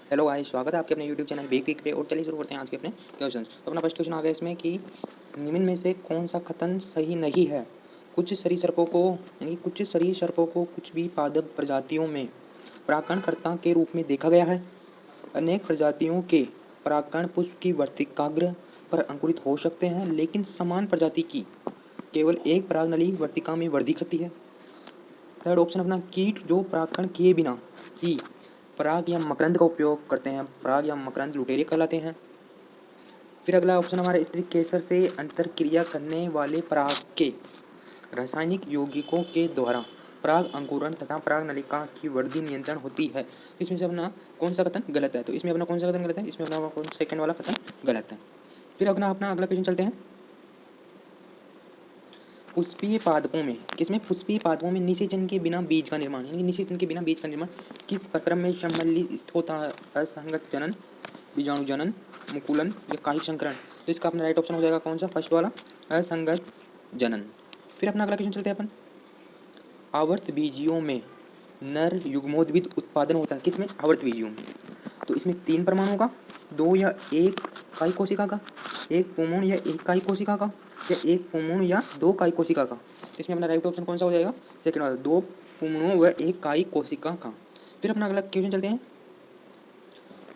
Hello guys, स्वागत है आपके अपने यूट्यूब चैनल बेक्विक पे। और चलिए शुरू करते हैं आज के अपने क्वेश्चन। तो अपना फर्स्ट क्वेश्चन आ गया इसमें कि निम्न में से कौन सा कथन सही नहीं है। कुछ सरीसृपों को कुछ भी पादप प्रजातियों में परागणकर्ता के रूप में देखा गया है। अनेक प्रजातियों के परागकण पुष्प की वर्तिकाग्र पर अंकुरित हो सकते हैं, लेकिन समान प्रजाति की केवल एक परागनली वर्तिका में वृद्धि करती है। थर्ड ऑप्शन अपना कीट जो परागकण किए बिना ही पराग या मकरंद का उपयोग करते हैं, पराग या मकरंद लुटेरे कहलाते हैं। फिर अगला ऑप्शन हमारा स्त्री केसर से अंतरक्रिया करने वाले पराग के रासायनिक यौगिकों के द्वारा पराग अंकुरण तथा पराग नलिका की वृद्धि नियंत्रण होती है। तो इसमें से अपना कौन सा कथन गलत है? तो इसमें अपना कौन सा कथन गलत है? इसमें अपना कौन सेकंड वाला कथन गलत है। फिर अपना अगला क्वेश्चन चलते हैं। पुष्पीय पादपों में पुष्पीय पादपों में निषेचन के बिना बीज का निर्माण, यानी निषेचन के बिना बीज का निर्माण किस प्रक्रम में सम्मिलित होता है? असंगत जनन, बीजाणु जनन, मुकुलन या कायिक संकरण। तो इसका अपना राइट ऑप्शन हो जाएगा कौन सा? फर्स्ट वाला, असंगत जनन। फिर अपना अगला क्वेश्चन चलते हैं अपन। आवर्त बीजियों में नर युग्मोद्भिद उत्पादन होता है किसमें? आवर्त बीजियों में। तो इसमें 3 परमाणु का, 2 या 1 कायिक कोशिका का, 1 पुंमूण या 1 कायिक कोशिका का, या 1 पुंमूण या 2 कायिक कोशिका का। इसमें अपना राइट ऑप्शन कौन सा हो जाएगा? सेकंड वाला, 2 पुंमूणों व 1 कायिक कोशिका का। फिर अपना अगला क्वेश्चन चलते हैं।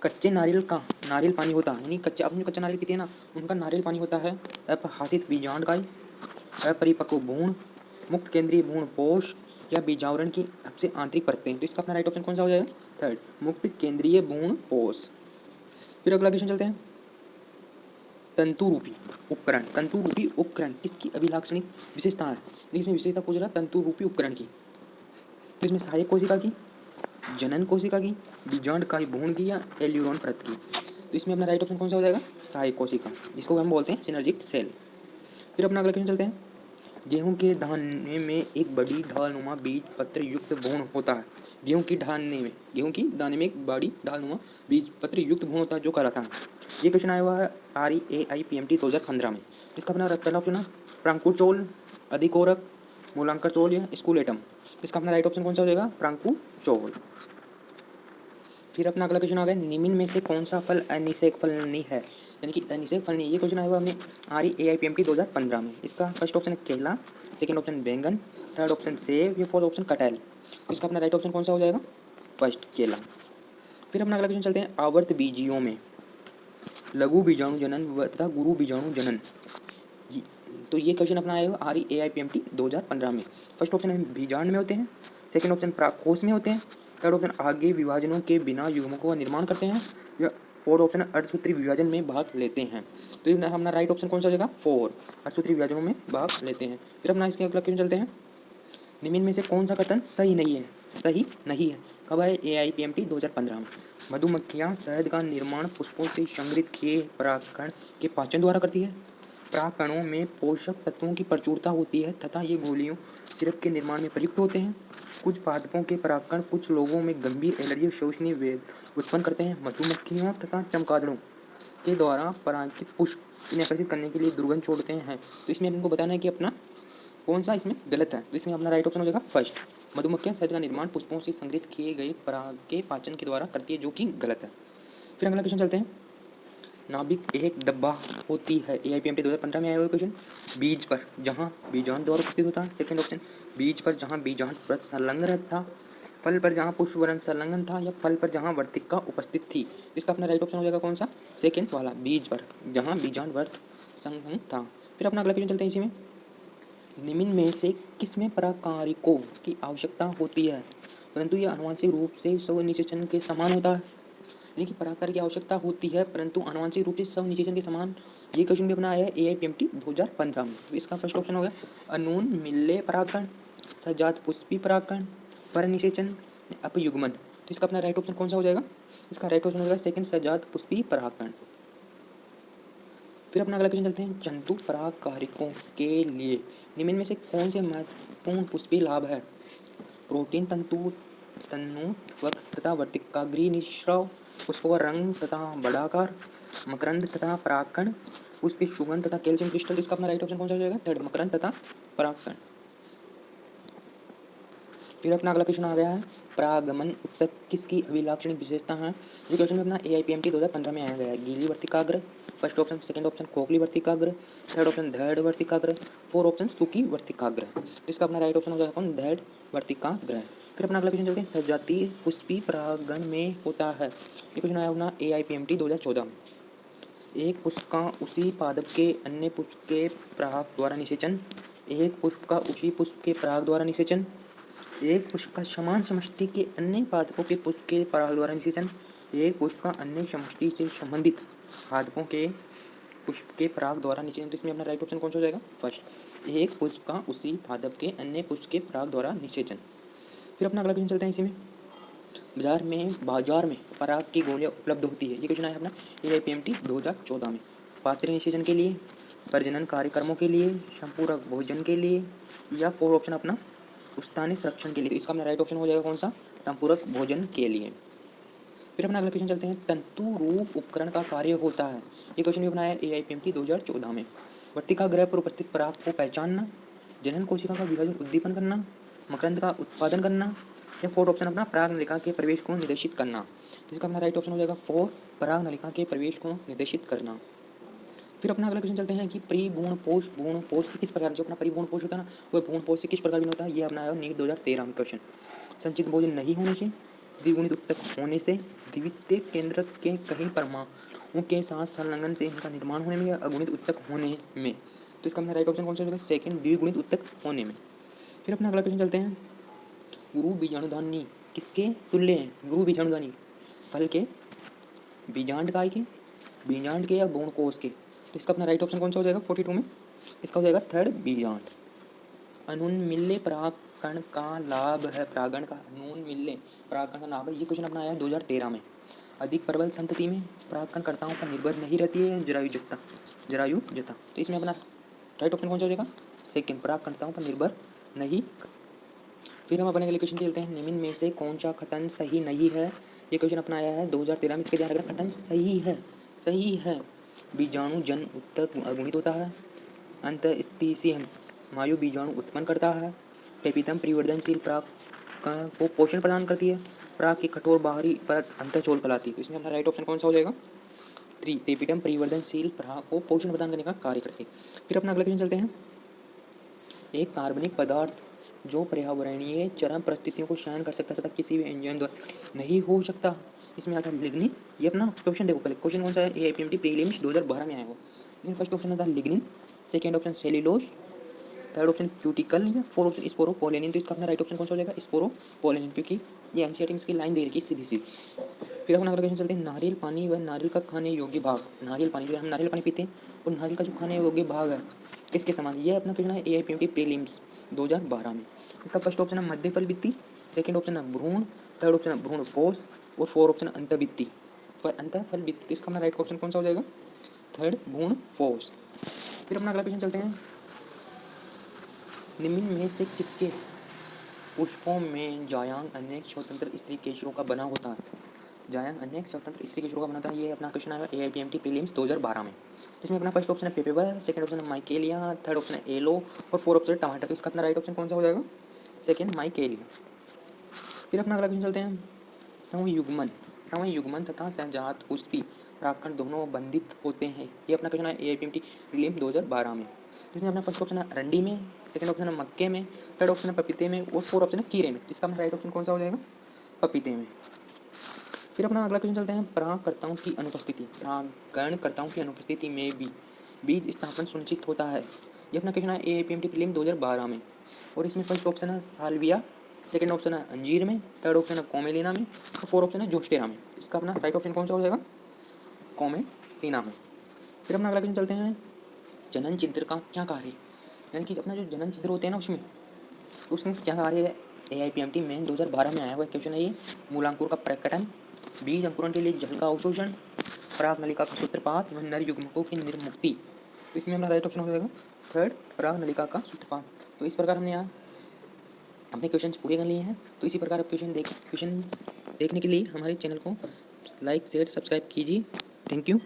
कच्चे नारियल का नारियल पानी होता है, यानी अपने कच्चा नारियल पीते हैं ना, उनका नारियल पानी होता है अपहासित बीजांडकाई, अपरिपक्व भ्रूण, मुक्त केंद्रीय भ्रूण पोष या बीजावरण की सबसे आंतरिक परतें। तो इसका अपना राइट ऑप्शन कौन सा हो जाएगा? थर्ड, मुक्त केंद्रीय भ्रूण पोष। फिर अगला क्वेश्चन चलते हैं। तंतु रूपी उपकरण किसकी अभिलाक्षणिक विशेषता है? इसमें विशेषता पूछ रहा है तंतु रूपी उपकरण की। तो इसमें सहायक कोशिका की, जनन कोशिका की, बीजांडकाई भ्रूण की या एल्यूरोन परत की। तो इसमें अपना राइट ऑप्शन कौन सा हो जाएगा? सहायक कोशिका, जिसको हम बोलते हैं सिनर्जिक सेल। फिर अपना अगला क्वेश्चन चलते हैं। गेहूं के दाने में एक बड़ी ढालनुमा बीज पत्र युक्त भ्रूण होता है। गेहूं की दाने में एक बड़ी ढालनुमा बीज पत्र युक्त भ्रूण होता है, जो कहलाता है। ये क्वेश्चन आया हुआ है REAIPMT 2015 में। इसका अपना पहला ऑप्शन है प्रांकुचोल, अधिकोरक, मूलांकचोल या स्कूलेटम। इसका अपना राइट ऑप्शन कौन सा हो जाएगा? प्रांकुचोल। फिर अपना अगला क्वेश्चन आ गया। निम्न में से कौन सा फल अनिषेक फल नहीं है, यानी कि अनिषेक फल नहीं। ये क्वेश्चन आया हुआ हमें REAIPMT 2015 में। इसका फर्स्ट ऑप्शन है केला, सेकंड ऑप्शन बैंगन, थर्ड ऑप्शन सेब, या फोर्थ ऑप्शन कटहल। इसका अपना राइट ऑप्शन कौन सा हो जाएगा? फर्स्ट, केला। फिर अपना अगला क्वेश्चन चलते हैं। आवर्त बीजियों में लघु बीजाणु जनन तथा गुरु बीजाणु जनन। तो ये क्वेश्चन अपना आएगा REAIPMT 2015 में। फर्स्ट ऑप्शन बीजांड में होते हैं, सेकंड ऑप्शन प्राकोष में होते हैं, थर्ड ऑप्शन आगे विभाजनों के बिना युग्मकों का निर्माण करते हैं, या फोर्थ ऑप्शन अर्धसूत्री विभाजन में भाग लेते हैं। तो ये हमारा राइट ऑप्शन कौन सा हो जाएगा? 4, अर्धसूत्री विभाजनों में भाग लेते हैं। फिर अपना इसके अगला क्वेश्चन चलते हैं। निम्न में से कौन सा कथन सही नहीं है? कब है? AIPMT 2015 में। मधुमक्खियां शहद का निर्माण पुष्पों से संग्रहित किए परागकण के पाचन द्वारा करती है। परागकणों में पोषक तत्वों की प्रचुरता होती है तथा ये गोलियों सिरप के निर्माण में प्रयुक्त होते हैं। कुछ पादपों के परागकण कुछ लोगों में गंभीर एलर्जी और शोषणीय वेग उत्पन्न करते हैं। मधुमक्खियों तथा चमगादड़ों के द्वारा परागित पुष्प इन्हें आकर्षित करने के लिए दुर्गंध छोड़ते हैं। तो इसमें इनको बताना है कि अपना कौन सा इसमें गलत है। तो इसमें अपना राइट ऑप्शन हो जाएगा फर्स्ट, मधुमक्खियां शहद का निर्माण पुष्पों से संग्रहित किए गए पराग के पाचन के द्वारा करती है, जो कि गलत है। फिर अगला क्वेश्चन चलते हैं। नाभिक एक डब्बा होती है। AIPMT 2015 में आया हुआ क्वेश्चन। बीज पर जहाँ बीजांड द्वारा उपस्थित होता है, सेकंड ऑप्शन बीज पर जहाँ बीजांड व्रत संलग्न था, फल पर जहाँ पुष्पवरण संलग्न था, या फल पर जहाँ वर्तिका उपस्थित थी। इसका अपना राइट ऑप्शन हो जाएगा कौन सा? सेकंड वाला, बीज पर जहाँ बीजांड व्रत संलग्न था। फिर अपना अगला क्वेश्चन चलते हैं इसी में। निम्न में से किसमें परागकारिकों की आवश्यकता होती है परंतु यह आनुवंशिक रूप से स्वनिषेचन के समान होता है? यानी कि परागकारी की आवश्यकता होती है परंतु आनुवंशिक रूप से स्वनिषेचन के समान। ये क्वेश्चन भी अपना आया है AIPMT 2015 में। तो इसका फर्स्ट ऑप्शन हो गया अनून मिल्ले परागकण, सजात पुष्पी परागकण, परनिषेचन, अपयुग्मन। तो इसका अपना राइट ऑप्शन कौन सा हो जाएगा? इसका राइट ऑप्शन हो जाएगा सेकंड, सजात पुष्पी परागकण। फिर अपना अगला क्वेश्चन चलते हैं। जंतु परागकारिकों के लिए निम्न में से कौन से महत्वपूर्ण पुष्पीय लाभ है? प्रोटीन तनुत्वक तथा वर्तिकाग्रीय निस्राव, पुष्पों का रंग तथा बड़ाकार, मकरंद तथा परागकण, पुष्प की सुगंध तथा कैल्शियम क्रिस्टल। इसका अपना राइट ऑप्शन कौन सा हो जाएगा? थर्ड, मकरंद तथा परागकण। फिर अपना अगला क्वेश्चन आ गया है, परागमन उत्तक किसकी अभिलाक्षणिक विशेषता है। ये क्वेश्चन अपना AIPMT 2015 में आया गया है। गीली वर्तिकाग्र, फर्स्ट ऑप्शन, सेकंड ऑप्शन खोखली वर्तिकाग्र, थर्ड ऑप्शन धैर्य वर्तिकाग्र, फोर्थ ऑप्शन सूखी वर्तिकाग्र। तो इसका अपना राइट ऑप्शन हो जाएगा कौन, धैर्य वर्तिकाग्र। फिर अपना अगला क्वेश्चन चलते हैं, सजातीय पुष्पी परागण में होता है। ये क्वेश्चन आया अपना AIPMT 2014 में। एक पुष्प का उसी पादप के अन्य पुष्प के पराग द्वारा निषेचन, एक पुष्प का उसी पुष्प के पराग द्वारा निषेचन, एक पुष्प का समान समष्टि के अन्य पादपों के पुष्प के पराग द्वारा निषेचन, एक पुष्प का अन्य समष्टि से संबंधित पादपों के पुष्प के पराग द्वारा निषेचन। तो इसमें अपना राइट ऑप्शन कौन सा हो जाएगा, फर्स्ट, एक पुष्प का उसी पादप के अन्य पुष्प के पराग द्वारा निषेचन। फिर अपना अगला क्वेश्चन चलते हैं इसी में, बाजार में पराग की गोलियां उपलब्ध होती है। ये क्वेश्चन आया अपना AIPMT 2014 में। पात्र निषेचन के लिए, प्रजनन कार्यक्रमों के लिए, संपूरक भोजन के लिए, या फोर ऑप्शन अपना पुष्टानी संरक्षण के लिए। तो इसका अपना राइट ऑप्शन हो जाएगा कौन सा, संपूरक भोजन के लिए। फिर अपना अगला क्वेश्चन चलते हैं, तंतु रूप उपकरण का कार्य होता है। ये क्वेश्चन भी अपना है AIPMT 2014 में। वर्तिका ग्रह पर उपस्थित पराग को पहचानना, जनन कोशिका का विभाजन उद्दीपन करना, मकरंद का उत्पादन करना, या फोर्थ ऑप्शन अपना पराग नलिका के प्रवेश को निर्देशित करना। तो इसका अपना राइट ऑप्शन हो जाएगा फोर, पराग नलिका के प्रवेश को निर्देशित करना। फिर अपना अगला क्वेश्चन चलते हैं कि परिभ्रूणपोष भ्रूणपोष से किस प्रकार, जो अपना परिभ्रूणपोष होता है ना, वह भ्रूणपोष से किस प्रकार भिन्न होता है। ये अपना आया नीट 2013 में क्वेश्चन। संचित भोजन नहीं होने से, द्विगुणित उत्तक होने से, द्वितीय केंद्रक के कहीं परमाणुओं के साथ संलग्न से इनका निर्माण होने में, या अगुणित उत्तक होने में। तो इसका अपना राइट ऑप्शन कौन सा होगा, सेकंड, द्विगुणित उत्तक होने में। फिर अपना अगला क्वेश्चन चलते हैं, गुरु बीजाणुधानी किसके तुल्य है। गुरु बीजाणुधानी फल के, बीजांडकाय के, बीजांड के, या भ्रूणकोश के। तो इसका अपना राइट ऑप्शन कौन सा हो जाएगा 42 में, इसका हो जाएगा थर्ड, बीजांड। अनुन्मिल्य परागकण का लाभ है, परागण का अनुन्मिल्य परागकण का लाभ है। ये क्वेश्चन अपना आया 2013 में। अधिक प्रबल संतति में परागकणकर्ताओं पर निर्भर नहीं रहती है जरायुजता। तो इसमें अपना राइट ऑप्शन कौन सा हो जाएगा, सेकंड, परागकणकर्ताओं पर निर्भर नहीं। फिर हम अपने अगले क्वेश्चन चलते हैं, निम्न में से कौन सा कथन सही नहीं है। ये क्वेश्चन अपना आया है 2013 में। इसके ध्यान रखना, कथन सही है। बीजाणु जन उत्तक अगुणित होता है, अंतःस्थितिज वायु बीजाणु उत्पन्न करता है, पेपितम परिवर्तनशील पराग को पोषण प्रदान करती है, पराग की कठोर बाहरी परत अंतःचोल फैलाती है। तो इसमें अपना राइट ऑप्शन कौन सा हो जाएगा, थ्री, पेपिटम परिवर्तनशील पराग को पोषण प्रदान करने का कार्य करती है। फिर अपना अगला क्वेश्चन चलते हैं, एक कार्बनिक पदार्थ जो पर्यावरणीय चरम परिस्थितियों को सहन कर सकता तथा किसी भी एंजाइम द्वारा नहीं हो सकता। इसमें आता है लिग्निन। ये अपना क्वेश्चन देखो पहले, क्वेश्चन कौन सा है, AIPMT प्रीलिम्स 2012 में आया हो। इसमें फर्स्ट ऑप्शन आता है lignin, second option cellulose, third option cuticle, या फोर्थ ऑप्शन स्पोरोपोलेनिन। तो इसका अपना राइट ऑप्शन कौन सा हो जाएगा, स्पोरोपोलेनिन, क्योंकि ये एनसीईआरटी में इसकी लाइन दे रखी है सीधी सीधी। फिर अपना अगला क्वेश्चन चलते हैं, नारियल पानी व नारियल का खाने योग्य भाग। नारियल पानी, जो हम नारियल पानी पीते हैं, और नारियल का जो खाने योग्य भाग है किसके समान। ये अपना क्वेश्चन है AIPMT प्रीलिम्स 2012 में। इसका फर्स्ट ऑप्शन है मध्य फल भित्ति, सेकंड ऑप्शन है भ्रूण, थर्ड ऑप्शन है भ्रूणपोष, और फोर्थ ऑप्शन है अंतःभित्ति पर अंतःफल भित्ति। तो इसका अपना राइट ऑप्शन कौन सा हो जाएगा, थर्ड, भ्रूणपोष। फिर अपना अगला क्वेश्चन चलते हैं, निम्न में से किसके पुष्पों में जायांग अनेक स्वतंत्र स्त्री केशरों का बना होता है। जायांग अनेक स्वतंत्र स्त्री केशरों का बना होता है। ये अपना क्वेश्चन है AIPMT प्रीलिम्स 2012 में। इसमें अपना फर्स्ट ऑप्शन है पेपेवर, सेकंड ऑप्शन है माइकेलिया, थर्ड ऑप्शन है एलो, और फोर्थ ऑप्शन है टमाटर। तो इसका अपना राइट ऑप्शन कौन सा हो जाएगा, सेकंड, माइकेलिया। फिर अपना अगला क्वेश्चन चलते हैं, संयुग्मन तथा सहजात पुष्पी परागकण दोनों बंधित होते हैं। ये अपना क्वेश्चन है AIPMT प्रीलिम्स 2012 में। इसमें अपना फर्स्ट ऑप्शन है अरंडी में, सेकंड ऑप्शन है मक्के में, थर्ड ऑप्शन है पपीते में, और फोर्थ ऑप्शन है कीरे में। इसका अपना राइट ऑप्शन कौन सा हो जाएगा, पपीते में। फिर अपना अगला क्वेश्चन चलते हैं, परागकर्ताओं की अनुपस्थिति, परागणकर्ताओं की अनुपस्थिति में भी बीज स्थापन सुनिश्चित होता है। ये अपना क्वेश्चन है AIPMT प्रीलिम्स 2012 में। और इसमें फर्स्ट ऑप्शन है साल्विया, सेकंड ऑप्शन है अंजीर में, थर्ड ऑप्शन है कोमेलिना में, और फोर्थ ऑप्शन है जोस्टेरा में। इसका अपना राइट ऑप्शन कौन सा हो जाएगा, कोमेलिना में। फिर अपना अगला क्वेश्चन चलते हैं, जनन छिद्र का क्या कार्य है, यानी कि अपना जो जनन छिद्र होते हैं ना उसमें क्या कार्य है। AIPMT में 2012 में आया हुआ क्वेश्चन है ये। मूलांकुर का प्रकटन, बीज अंकुरण के लिए जल का अवशोषण, पराग नलिका का सूत्रपात व नर युग्मकों की निर्मुक्ति। तो इसमें हमारा राइट ऑप्शन हो जाएगा थर्ड, पराग नलिका का सूत्रपात। तो इस प्रकार हमने यहाँ अपने क्वेश्चन पूरे कर लिए हैं। तो इसी प्रकार आप क्वेश्चन देखने के लिए हमारे चैनल को लाइक शेयर सब्सक्राइब कीजिए। Thank you.